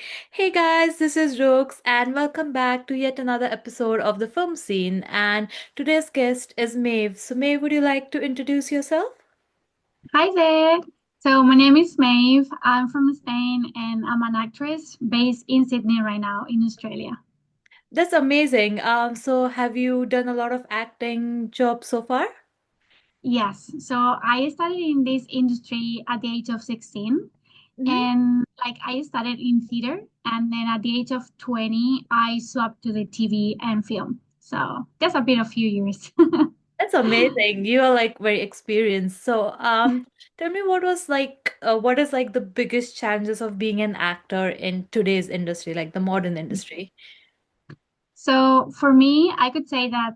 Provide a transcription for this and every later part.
Hey guys, this is Rooks, and welcome back to yet another episode of the film scene. And today's guest is Maeve. So, Maeve, would you like to introduce yourself? Hi there. So my name is Maeve. I'm from Spain and I'm an actress based in Sydney right now in Australia. That's amazing. So have you done a lot of acting jobs so far? Yes. So I started in this industry at the age of 16 Hmm. and like I started in theater and then at the age of 20 I swapped to the TV and film. So just a bit of few years. That's amazing. You are like very experienced. So, tell me what is like the biggest challenges of being an actor in today's industry, like the modern industry? So for me, I could say that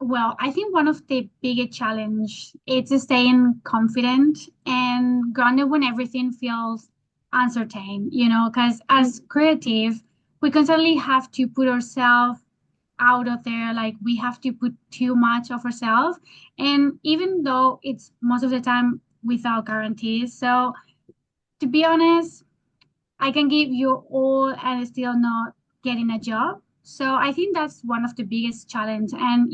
well, I think one of the biggest challenge is staying confident and grounded when everything feels uncertain, because as creative, we constantly have to put ourselves out of there, like we have to put too much of ourselves. And even though it's most of the time without guarantees. So to be honest, I can give you all and still not getting a job. So I think that's one of the biggest challenge. And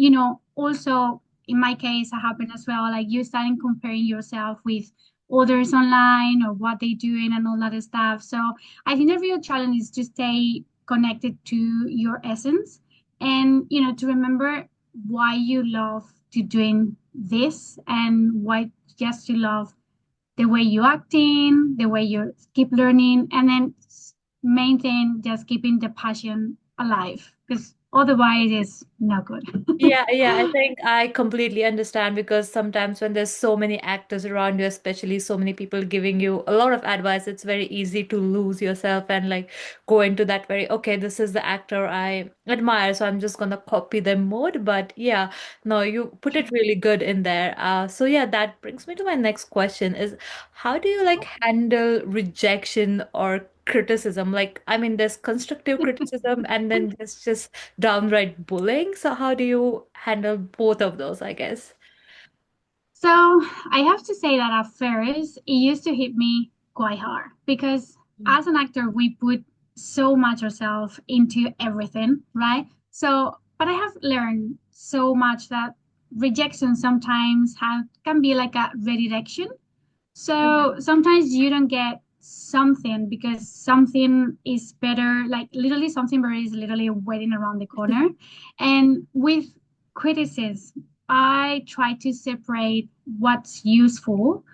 also in my case, it happened as well. Like you starting comparing yourself with others online or what they doing and all that stuff. So I think the real challenge is to stay connected to your essence and to remember why you love to doing this and why just you love the way you acting, the way you keep learning, and then main thing, just keeping the passion alive because otherwise it's not good. Yeah, I think I completely understand because sometimes when there's so many actors around you, especially so many people giving you a lot of advice, it's very easy to lose yourself and like go into that very, okay, this is the actor I admire, so I'm just gonna copy them mode. But yeah, no, you put it really good in there. So yeah, that brings me to my next question is how do you like handle rejection or criticism? Like, I mean, there's constructive criticism and then there's just downright bullying. So how do you handle both of those, I guess? So I have to say that at first it used to hit me quite hard because Mm. as an actor we put so much ourselves into everything, right? So but I have learned so much that rejection sometimes can be like a redirection. So sometimes you don't get something because something is better, like literally something better is literally waiting around the corner. And with criticism, I try to separate what's useful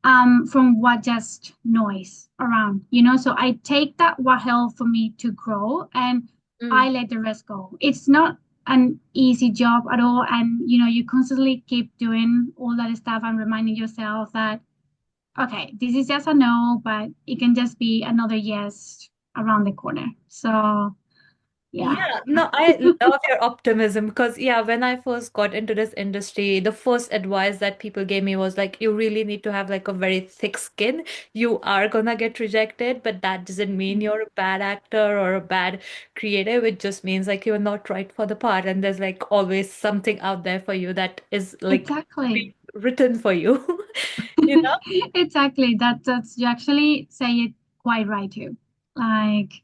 from what just noise around, So I take that what helped for me to grow and I Mm. let the rest go. It's not an easy job at all. And, you constantly keep doing all that stuff and reminding yourself that okay, this is just a no, but it can just be another yes around the corner. So, yeah. Yeah, no, I love your optimism because, yeah, when I first got into this industry, the first advice that people gave me was like, you really need to have like a very thick skin. You are gonna get rejected, but that doesn't mean you're a bad actor or a bad creative. It just means like you're not right for the part, and there's like always something out there for you that is like Exactly. written for you, you Exactly. That's you actually say it quite right too. Like,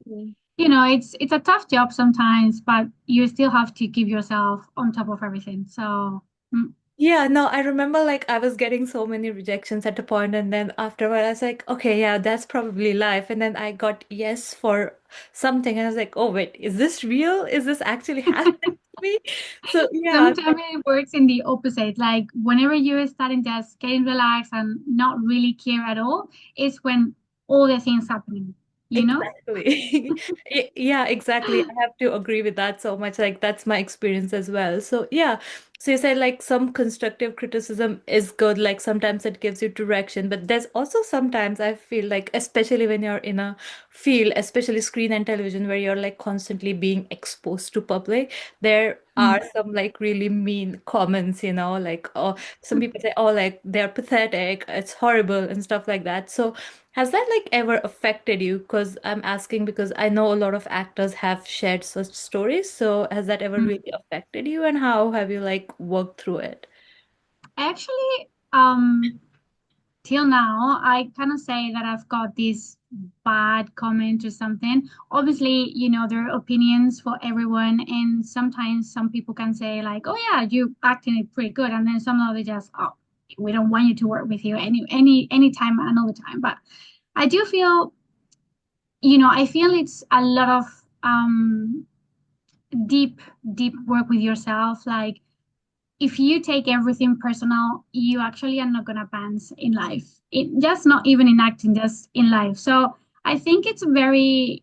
know? it's a tough job sometimes, but you still have to keep yourself on top of everything. So, mm, Yeah, no, I remember like I was getting so many rejections at a point, and then afterward I was like, okay, yeah, that's probably life. And then I got yes for something, and I was like, oh wait, is this real? Is this actually happening to me? So yeah, sometimes it works in the opposite. Like whenever you're starting just getting relaxed and not really care at all, is when all the things happening, you know? exactly. Yeah, exactly. I have to agree with that so much. Like that's my experience as well. So yeah. So you said like some constructive criticism is good. Like sometimes it gives you direction, but there's also sometimes I feel like, especially when you're in a field, especially screen and television, where you're like constantly being exposed to public, there are Mm. some like really mean comments, like oh, some people say, oh, like they're pathetic, it's horrible and stuff like that. So has that like ever affected you? Because I'm asking because I know a lot of actors have shared such stories. So has that ever Mm. really affected you, and how have you like worked through it? Actually, till now, I cannot say that I've got this bad comment or something. Obviously, there are opinions for everyone, and sometimes some people can say like, "Oh yeah, you acting it pretty good," and then some other just, "Oh, we don't want you to work with you any time another time." But I do feel, I feel it's a lot of deep, deep work with yourself. Like if you take everything personal, you actually are not gonna advance in life. Just not even in acting, just in life. So I think it's a very,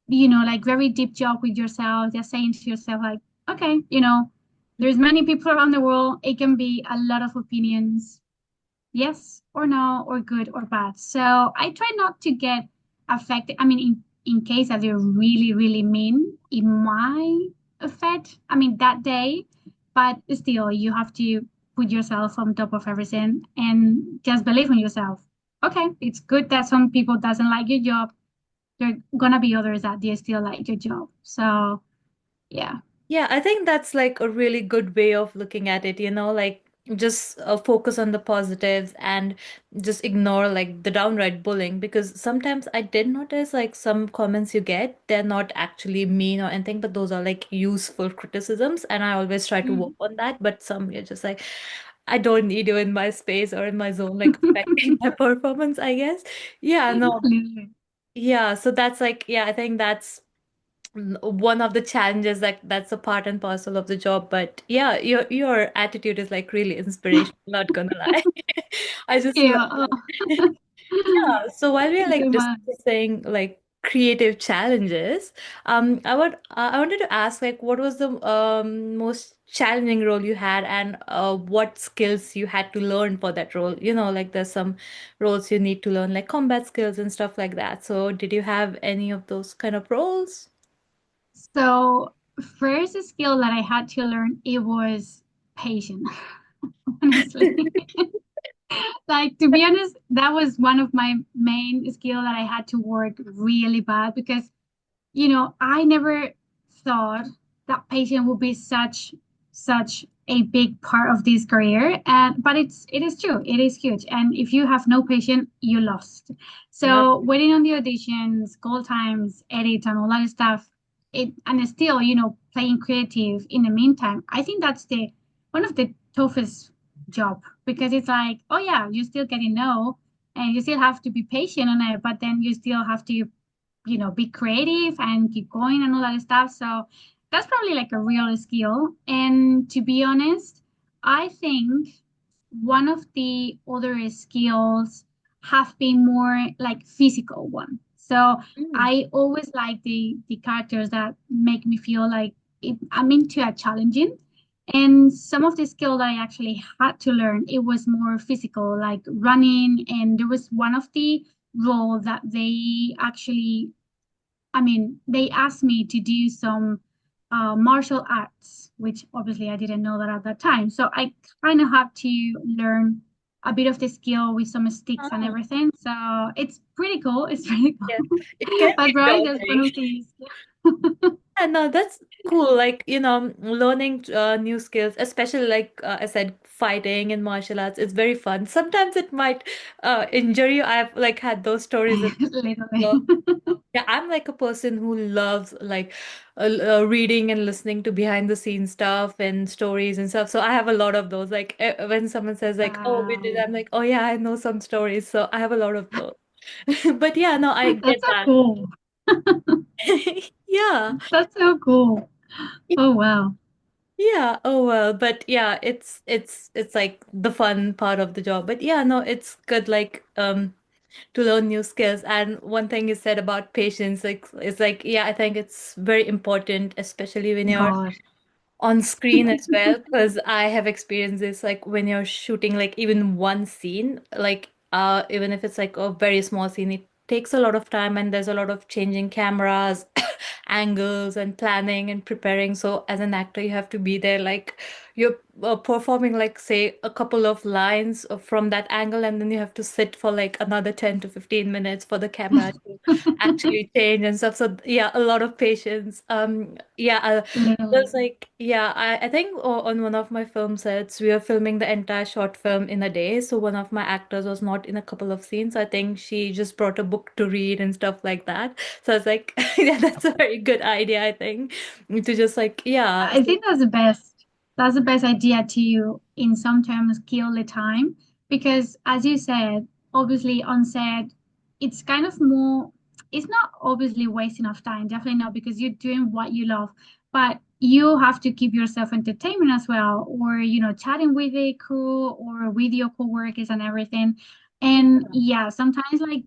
like very deep job with yourself, just saying to yourself, like, okay, there's many people around the world. It can be a lot of opinions, yes or no, or good or bad. So I try not to get affected. I mean, in case that they're really, really mean, it might affect, I mean, that day, but still, you have to put yourself on top of everything and just believe in yourself. Okay, it's good that some people doesn't like your job. There are gonna be others that they still like your job. So yeah. Yeah, I think that's like a really good way of looking at it, like just focus on the positives and just ignore like the downright bullying, because sometimes I did notice like some comments you get, they're not actually mean or anything, but those are like useful criticisms, and I always try to work Mhm. on that. But some you're just like, I don't need you in my space or in my zone, like affecting my performance, I guess. Yeah, no. Literally. Yeah, so that's like, yeah, I think that's one of the challenges, that's a part and parcel of the job. But yeah, your attitude is like really inspirational, not gonna lie. I Thank just you. love Oh. that. Yeah, so while we're Thank like you, much. discussing like creative challenges, I wanted to ask like what was the most challenging role you had, and what skills you had to learn for that role? Like there's some roles you need to learn like combat skills and stuff like that. So did you have any of those kind of roles? So first skill that I had to learn, it was patience, honestly. Like to be honest, that was one of my main skill that I had to work really bad because, I never thought that patience would be such a big part of this career. And but it is true. It is huge. And if you have no patience, you lost. Yeah. So waiting on the auditions, call times, edits, and all that stuff, and still, playing creative in the meantime, I think that's the one of the toughest job because it's like, oh yeah, you're still getting no, and you still have to be patient on it, but then you still have to, be creative and keep going and all that stuff. So that's probably like a real skill. And to be honest, I think one of the other skills have been more like physical one. So Mm. I always like the characters that make me feel like I'm into a challenging. And some of the skill that I actually had to learn, it was more physical, like running. And there was one of the role that they actually, I mean, they asked me to do some martial arts, which obviously I didn't know that at that time. So I kind of had to learn a bit of the skill with some sticks and Ah, everything. So it's pretty cool. It's pretty yes. cool. It can But be right, that's one daunting. of these. Yeah, no, that's cool. Like, learning new skills, especially like I said, fighting and martial arts, it's very fun. Sometimes it might injure you. I've like had those stories as Literally. well. Yeah, I'm like a person who loves like reading and listening to behind the scenes stuff and stories and stuff. So I have a lot of those. Like when someone says like, "Oh, we did," Wow. I'm like, "Oh yeah, I know some stories." So I have a lot of those. But yeah, no, I get That's so that. cool. Yeah. That's so cool. Oh, wow. Yeah, oh well, but yeah, it's like the fun part of the job. But yeah, no, it's good like to learn new skills. And one thing you said about patience, like it's like yeah, I think it's very important, especially when you're God. on screen as well, because I have experienced this like when you're shooting like even one scene, like even if it's like a very small scene, it takes a lot of time and there's a lot of changing cameras, angles and planning and preparing. So as an actor, you have to be there like you're performing like say a couple of lines from that angle, and then you have to sit for like another 10 to 15 minutes for the camera to actually change and stuff. So yeah, a lot of patience. Yeah, it Literally. was like yeah, I think on one of my film sets we were filming the entire short film in a day. So one of my actors was not in a couple of scenes. I think she just brought a book to read and stuff like that. So I was like, yeah, that's a very good idea, I think, to just like yeah. I think that's the best. That's the best idea to, in some terms, kill the time. Because as you said, obviously on set, it's kind of more, it's not obviously wasting of time, definitely not, because you're doing what you love. But you have to keep yourself entertainment as well, or chatting with the crew or with your coworkers and everything. And yeah, sometimes like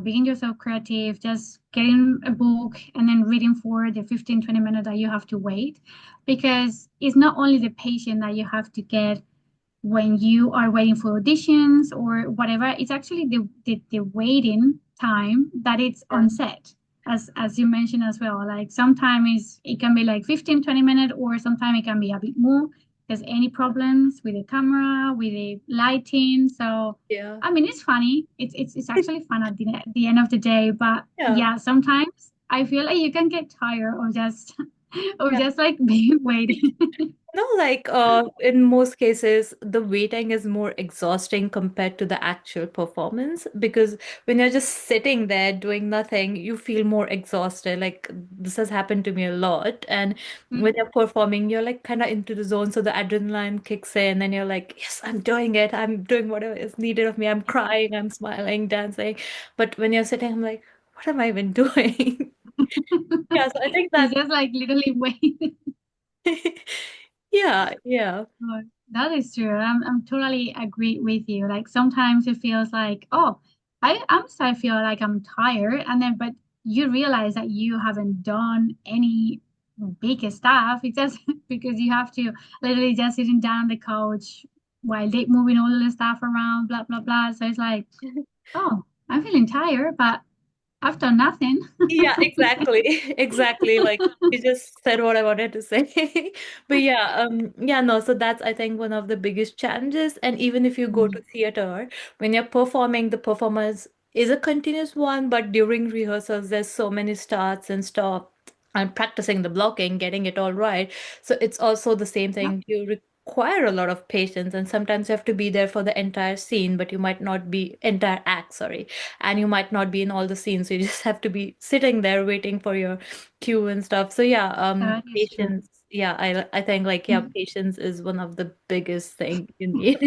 being yourself creative, just getting a book and then reading for the 15-20 minutes that you have to wait, because it's not only the patient that you have to get when you are waiting for auditions or whatever, it's actually the waiting time that it's Yeah. on set. As you mentioned as well, like sometimes it can be like 15-20 minutes, or sometimes it can be a bit more. There's any problems with the camera, with the lighting. So Yeah. I mean, it's funny. It's actually fun at the end of the day. But Yeah. yeah, sometimes I feel like you can get tired of just of Yeah. just like being waiting. No, like in most cases, the waiting is more exhausting compared to the actual performance because when you're just sitting there doing nothing, you feel more exhausted. Like this has happened to me a lot. And when you're performing, you're like kind of into the zone, so the adrenaline kicks in, and you're like, yes, I'm doing it. I'm doing whatever is needed of me. I'm crying, I'm smiling, dancing. But when you're sitting, I'm like, what am I even doing? Yeah, so I think You that just like literally wait. yeah, yeah. Oh, that is true. I'm totally agree with you. Like sometimes it feels like, oh, I'm starting to feel like I'm tired, and then but you realize that you haven't done any big stuff. It's just because you have to literally just sitting down on the couch while they moving all the stuff around, blah blah blah. So it's like, oh, I'm feeling tired, but I've done nothing. Yeah, exactly. Exactly. Like you just said what I wanted to say. But yeah, yeah, no, so that's I think one of the biggest challenges. And even if you go to theater, when you're performing, the performance is a continuous one, but during rehearsals, there's so many starts and stop and practicing the blocking, getting it all right. So it's also the same Yep. thing. You require a lot of patience, and sometimes you have to be there for the entire scene, but you might not be entire act, sorry, and you might not be in all the scenes, so you just have to be sitting there waiting for your cue and stuff. So yeah, That is true. patience. Yeah, I think like yeah, Mhm. patience is one of the biggest thing you need.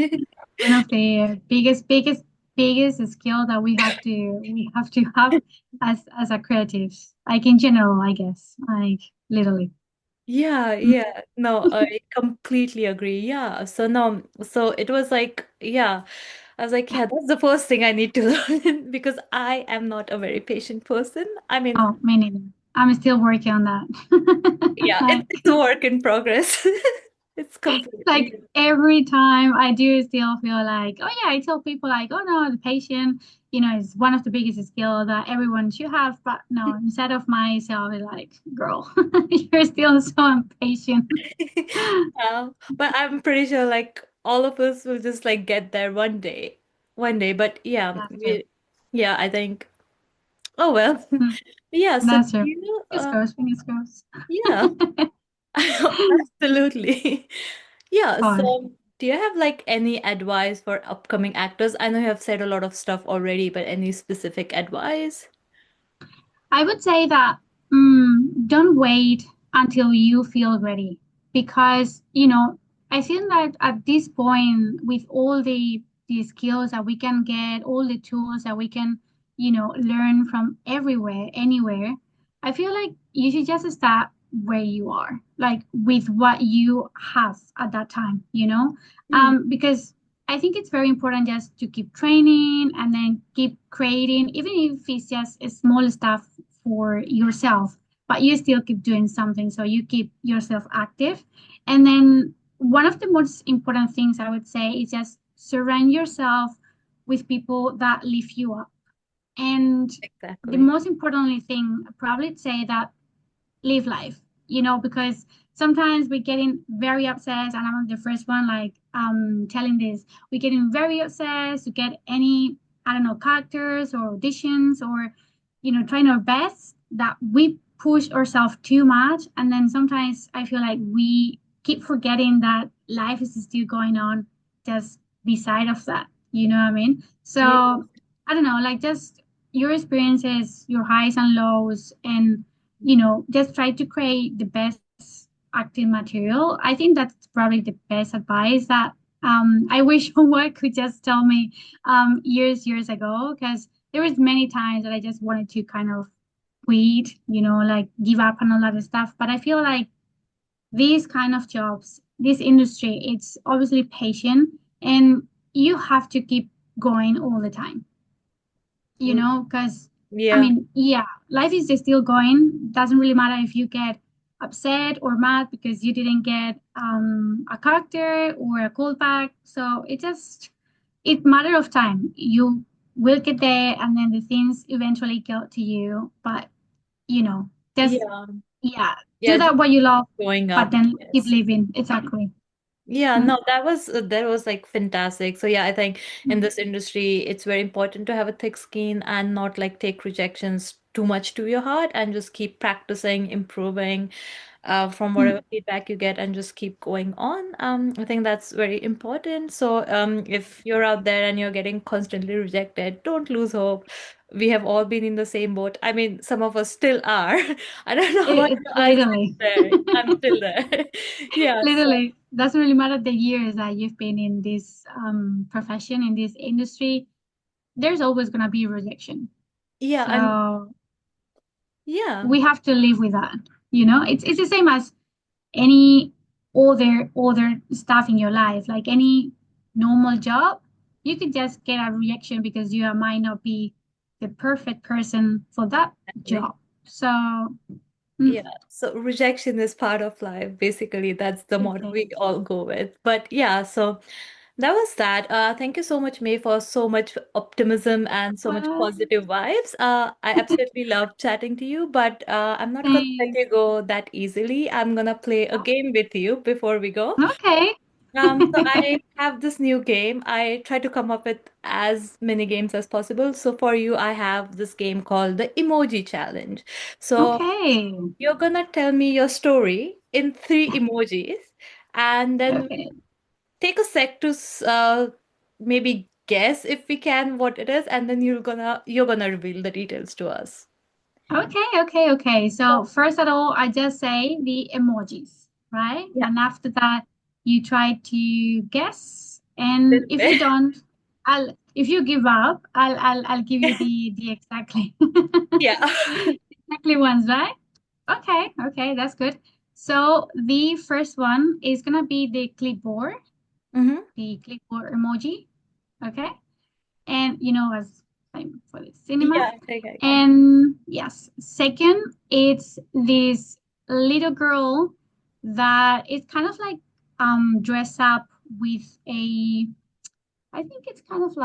One of the biggest skill that we have to have as a creatives, like in general, I guess, like literally. Yeah, Mm. yeah. No, I completely agree. Yeah. So no, so it was like, yeah, I was like, yeah, that's the first thing I need to learn because I am not a very patient person. I mean, Oh, me neither. I'm still working on that. yeah, Like, it's a work in progress. It's like completely. every time I do still feel like, oh yeah, I tell people like, oh no, the patient, is one of the biggest skill that everyone should have. But no, instead of myself, it's like, girl, you're still so impatient. Yeah, but I'm pretty sure like all of us will just like get there one day. One day. But yeah, That's true. yeah, I think oh well. Mm, Yeah, so do that's true. you Fingers crossed, fingers crossed. yeah, absolutely. Yeah, Oh, so do you have like any advice for upcoming actors? I know you have said a lot of stuff already, but any specific advice? I would say that don't wait until you feel ready, because I feel that at this point, with all the skills that we can get, all the tools that we can learn from everywhere, anywhere, I feel like you should just start where you are, like with what you have at that time, Hmm. because I think it's very important just to keep training and then keep creating, even if it's just a small stuff for yourself, but you still keep doing something. So you keep yourself active. And then one of the most important things I would say is just surround yourself with people that lift you up. And the Exactly. most importantly thing, I'd probably say that live life, because sometimes we're getting very obsessed, and I'm the first one like telling this. We're getting very obsessed to get any, I don't know, characters or auditions or trying our best that we push ourselves too much. And then sometimes I feel like we keep forgetting that life is still going on just beside of that. You know what I mean? So Yeah. I don't know, like just your experiences, your highs and lows, and just try to create the best acting material. I think that's probably the best advice that I wish someone could just tell me years ago, because there was many times that I just wanted to kind of quit, like give up and all that stuff. But I feel like these kind of jobs, this industry, it's obviously patient, and you have to keep going all the time, Mm. because I Yeah. mean, yeah, life is just still going. Doesn't really matter if you get upset or mad because you didn't get a character or a callback. So it's matter of time. You will get there, and then the things eventually get to you. But just Yeah. yeah, do Yeah, just that what you love, going but up. then keep Yes. living. Exactly. Yeah, Mm, no, that was like fantastic. So yeah, I think in mm, this industry, it's very important to have a thick skin and not like take rejections too much to your heart and just keep practicing, improving from mm. whatever feedback you get and just keep going on. I think that's very important. So if you're out there and you're getting constantly rejected, don't lose hope. We have all been in the same boat. I mean, some of us still are. I don't know about It's you. I'm still literally. there. I'm still there. Yeah. So. Literally, doesn't really matter the years that you've been in this profession, in this industry, there's always gonna be rejection. Yeah, and So yeah, we have to live with that. It's the same as any other stuff in your life, like any normal job. You could just get a rejection because you might not be the perfect person for that exactly. job. So Yeah, mm, so rejection is part of life. Basically, that's the it motto we is. all go with. But yeah, so that was that. Thank you so much, May, for so much optimism and so much Well, positive vibes. I absolutely love chatting to you, but I'm not gonna let thanks. you go that easily. I'm gonna play a game with you before we go. Okay. So I have this new game. I try to come up with as many games as possible. So for you, I have this game called the Emoji Challenge. So Okay. you're gonna tell me your story in three emojis, and then Okay. take a sec to maybe guess if we can what it is, and then you're gonna reveal the details to us. Okay. So So first of all, I just say the emojis, right? yeah, And after that, you try to guess. little And if you bit. don't, if you give up, I'll give you the exactly Yeah. exactly ones, right? Okay, that's good. So the first one is gonna be Mm-hmm. the clipboard emoji. Okay. And as same for the cinema. Yeah, I think I got. And yes, second, it's this little girl that is kind of like dressed up with a, I think it's kind of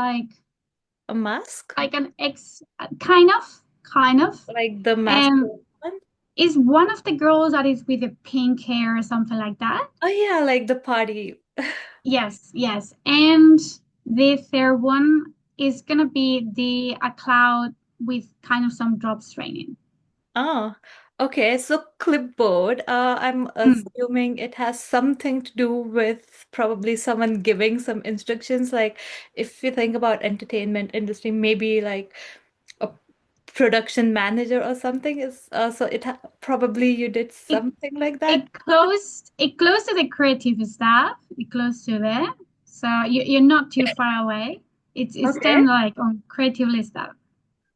A mask? like an ex, kind of, Like the mask and one? is one of the girls that is with the pink hair or something like that. Oh yeah, like the party. Yes. And the third one is gonna be the a cloud with kind of some drops raining. Oh, okay. So clipboard, I'm Mm. assuming it has something to do with probably someone giving some instructions. Like if you think about entertainment industry, maybe like a production manager or something is so it ha probably you did It something like that. it close to the creative stuff. It close to there. So you're not too far away. It's Okay. kind of like on creative stuff.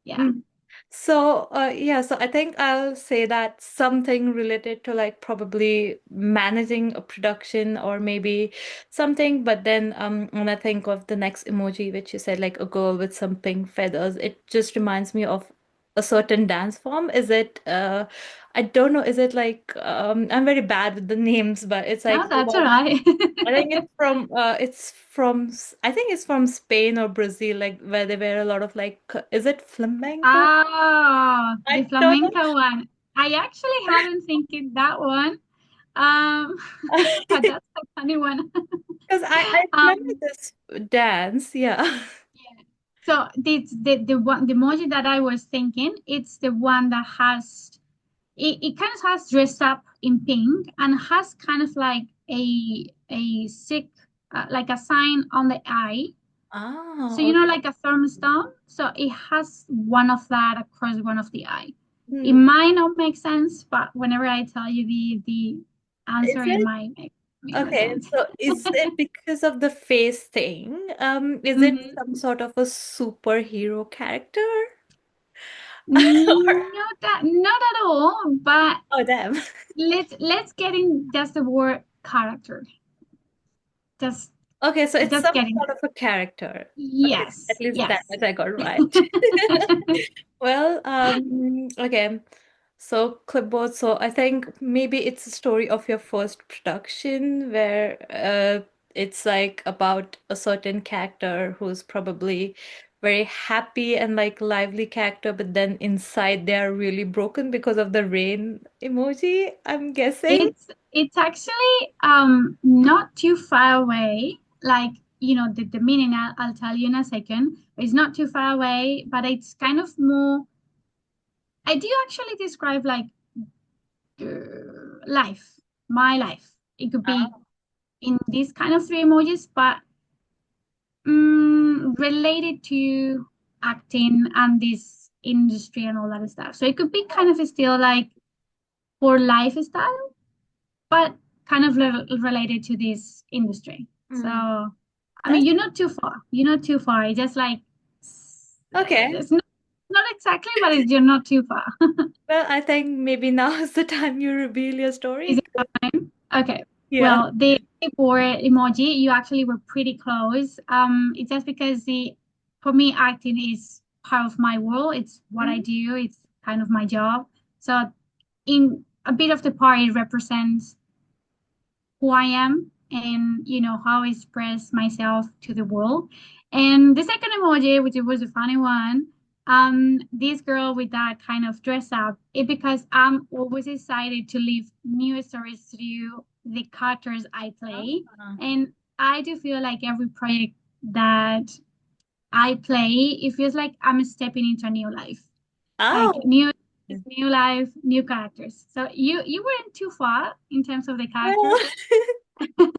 Yeah. Mm. So, yeah, so I think I'll say that something related to like probably managing a production or maybe something, but then when I think of the next emoji, which you said like a girl with some pink feathers, it just reminds me of a certain dance form. Is it I don't know, is it like I'm very bad with the names, but it's No, like the that's all one right. I think I think it's from Spain or Brazil, like where they wear a lot of like is it flamenco? Oh, the I don't know. flamenco one. I actually haven't thinking that one. Um, but that's a funny one. Because I remember Um, this dance. Yeah. yeah. So the one the emoji that I was thinking, it's the one that has it kind of has dressed up in pink and has kind of like a sick like a sign on the eye. So Oh, you know, okay. like a thermostat. So it has one of that across one of the eye. It Hmm. might not make sense, but whenever I tell you the Is answer, it it might make more okay? sense. So is it because of the face thing? Is it hmm some sort of a superhero character? Not at all, but Oh, damn. let's get in just the word character. Just Okay, so it's just some getting sort of a character. Okay, at yes, least that yes. much I got right. Well, okay. So clipboard. So I think maybe it's a story of your first production where it's like about a certain character who's probably very happy and like lively character, but then inside they are really broken because of the rain emoji, I'm guessing. It's actually not too far away. Like, you know, the meaning I'll tell you in a second. It's not too far away, but it's kind of more I do actually describe like life, my life. It could be Oh. in these kind of three emojis, but related to acting and this industry and all that stuff. So it could be kind of still like for lifestyle, but kind of related to this industry. So, Hmm. I mean, That's you're not too far. You're not too far. It's just like okay. it's not exactly, but you're not too far. Well, I think maybe now is the time you reveal your Is story. it fine? Okay. Yeah. Well, the board emoji, you actually were pretty close. It's just because the for me, acting is part of my world. It's what I Mhm. do. It's kind of my job. So, in a bit of the part, it represents who I am and you know how I express myself to the world. And the second emoji, which was a funny one, this girl with that kind of dress up, it because I'm always excited to live new stories through the characters I play. Ah. And I do feel like every project that I play, it feels like I'm stepping into a new life. Like Oh. new life, new characters. So you weren't too far in terms of the Well, characters.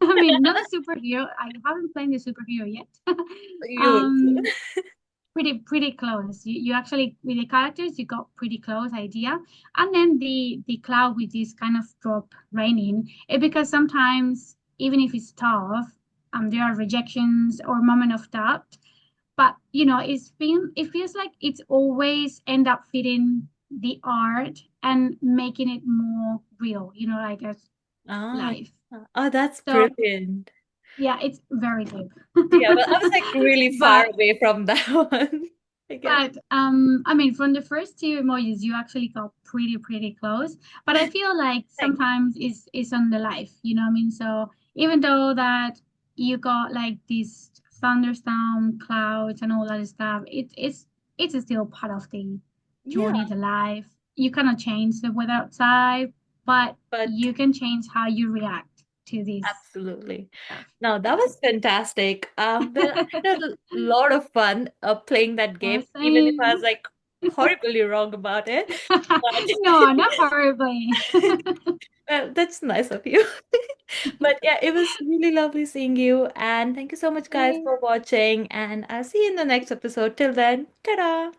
I mean, not a superhero. I haven't played the superhero yet. you will soon. um, pretty close. You actually with the characters you got pretty close idea, and then the cloud with this kind of drop raining. It because sometimes even if it's tough, there are rejections or moment of doubt. But you know, it feels like it's always end up fitting the art and making it more real. You know, like as Ah, life. oh, that's So brilliant. yeah, it's very deep. Yeah, well, I was like really far But away from that one, I guess. I mean from the first two emojis you actually got pretty close. But I feel like Thanks. sometimes it's on the life, you know what I mean? So even though that you got like these thunderstorm clouds and all that stuff, it's still part of the Yeah, journey, the life. You cannot change the weather outside, but but you can change how you react to this absolutely. stuff. No, that Yeah. was fantastic. Well, I had a lot of fun playing that Well, game, even if I was same. like horribly wrong about it. But No, not horribly. well, that's nice of you. But yeah, it was really lovely seeing you. And thank you so much, guys, Same. for watching. And I'll see you in the next episode. Till then, ta-da!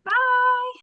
Bye.